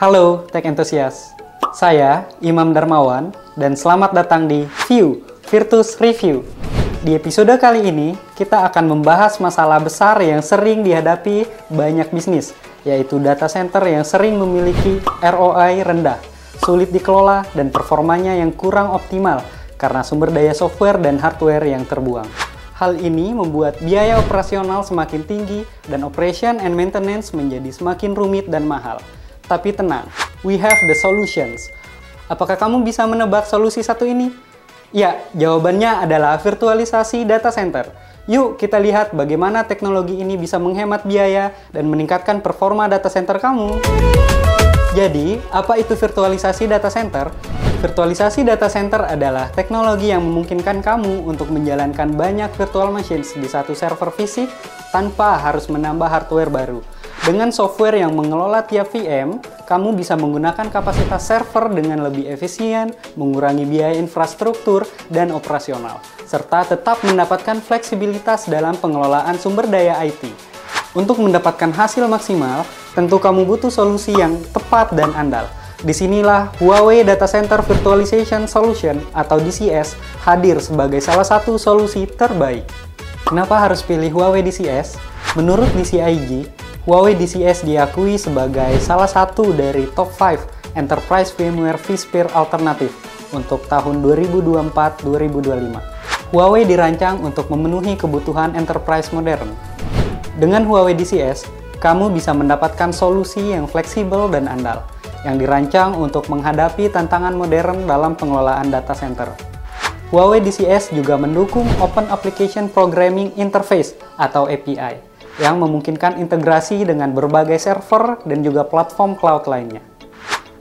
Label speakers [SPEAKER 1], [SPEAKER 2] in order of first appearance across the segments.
[SPEAKER 1] Halo Tech Enthusiast, saya Imam Darmawan dan selamat datang di View Virtus Review. Di episode kali ini, kita akan membahas masalah besar yang sering dihadapi banyak bisnis, yaitu data center yang sering memiliki ROI rendah, sulit dikelola, dan performanya yang kurang optimal karena sumber daya software dan hardware yang terbuang. Hal ini membuat biaya operasional semakin tinggi dan operation and maintenance menjadi semakin rumit dan mahal. Tapi tenang, we have the solutions. Apakah kamu bisa menebak solusi satu ini? Ya, jawabannya adalah virtualisasi data center. Yuk kita lihat bagaimana teknologi ini bisa menghemat biaya dan meningkatkan performa data center kamu. Jadi, apa itu virtualisasi data center? Virtualisasi data center adalah teknologi yang memungkinkan kamu untuk menjalankan banyak virtual machines di satu server fisik tanpa harus menambah hardware baru. Dengan software yang mengelola tiap VM, kamu bisa menggunakan kapasitas server dengan lebih efisien, mengurangi biaya infrastruktur dan operasional, serta tetap mendapatkan fleksibilitas dalam pengelolaan sumber daya IT. Untuk mendapatkan hasil maksimal, tentu kamu butuh solusi yang tepat dan andal. Disinilah Huawei Data Center Virtualization Solution atau DCS hadir sebagai salah satu solusi terbaik. Kenapa harus pilih Huawei DCS? Menurut DCIG, Huawei DCS diakui sebagai salah satu dari top 5 Enterprise VMware vSphere alternatif untuk tahun 2024-2025. Huawei dirancang untuk memenuhi kebutuhan enterprise modern. Dengan Huawei DCS, kamu bisa mendapatkan solusi yang fleksibel dan andal, yang dirancang untuk menghadapi tantangan modern dalam pengelolaan data center. Huawei DCS juga mendukung Open Application Programming Interface atau API, yang memungkinkan integrasi dengan berbagai server dan juga platform cloud lainnya.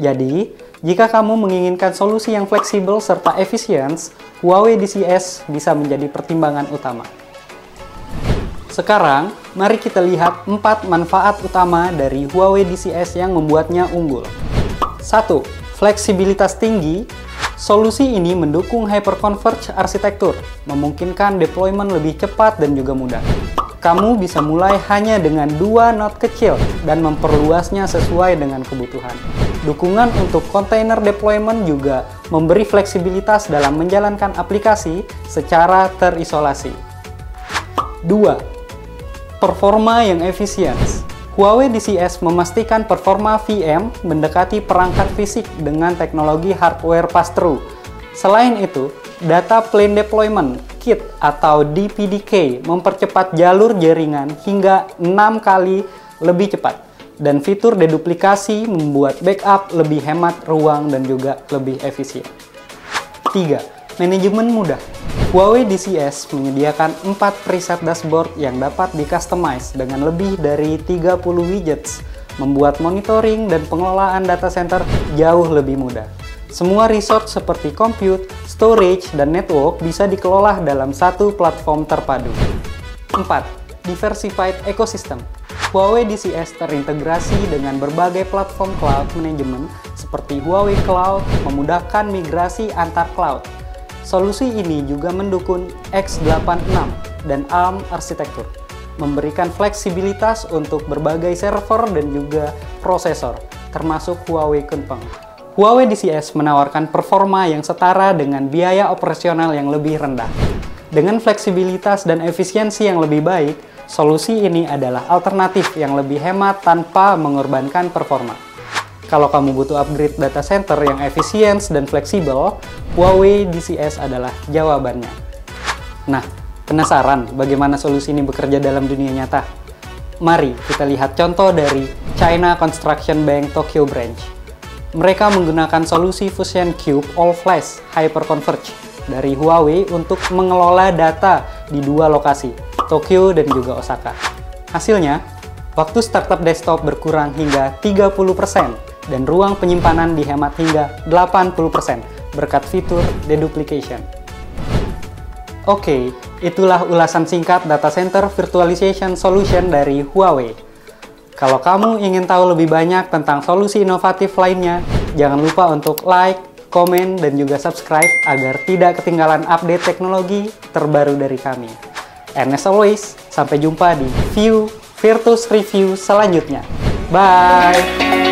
[SPEAKER 1] Jadi, jika kamu menginginkan solusi yang fleksibel serta efisien, Huawei DCS bisa menjadi pertimbangan utama. Sekarang, mari kita lihat 4 manfaat utama dari Huawei DCS yang membuatnya unggul. 1. Fleksibilitas tinggi. Solusi ini mendukung hyperconverged arsitektur, memungkinkan deployment lebih cepat dan juga mudah. Kamu bisa mulai hanya dengan 2 node kecil dan memperluasnya sesuai dengan kebutuhan. Dukungan untuk container deployment juga memberi fleksibilitas dalam menjalankan aplikasi secara terisolasi. 2. Performa yang efisien. Huawei DCS memastikan performa VM mendekati perangkat fisik dengan teknologi hardware pass-through. Selain itu, Data Plane Deployment Kit atau DPDK mempercepat jalur jaringan hingga 6 kali lebih cepat, dan fitur deduplikasi membuat backup lebih hemat ruang dan juga lebih efisien. 3. Manajemen mudah. Huawei DCS menyediakan 4 preset dashboard yang dapat di-customize dengan lebih dari 30 widgets, membuat monitoring dan pengelolaan data center jauh lebih mudah. Semua resource seperti compute, storage, dan network bisa dikelola dalam satu platform terpadu. 4. Diversified ecosystem. Huawei DCS terintegrasi dengan berbagai platform cloud management seperti Huawei Cloud, memudahkan migrasi antar cloud. Solusi ini juga mendukung x86 dan ARM arsitektur, memberikan fleksibilitas untuk berbagai server dan juga prosesor, termasuk Huawei Kunpeng. Huawei DCS menawarkan performa yang setara dengan biaya operasional yang lebih rendah. Dengan fleksibilitas dan efisiensi yang lebih baik, solusi ini adalah alternatif yang lebih hemat tanpa mengorbankan performa. Kalau kamu butuh upgrade data center yang efisien dan fleksibel, Huawei DCS adalah jawabannya. Nah, penasaran bagaimana solusi ini bekerja dalam dunia nyata? Mari kita lihat contoh dari China Construction Bank Tokyo Branch. Mereka menggunakan solusi Fusion Cube All Flash Hyperconverged dari Huawei untuk mengelola data di 2 lokasi, Tokyo dan juga Osaka. Hasilnya, waktu startup desktop berkurang hingga 30% dan ruang penyimpanan dihemat hingga 80% berkat fitur deduplication. Oke, itulah ulasan singkat data center virtualization solution dari Huawei. Kalau kamu ingin tahu lebih banyak tentang solusi inovatif lainnya, jangan lupa untuk like, komen, dan juga subscribe agar tidak ketinggalan update teknologi terbaru dari kami. And as always, sampai jumpa di View Virtus Review selanjutnya. Bye!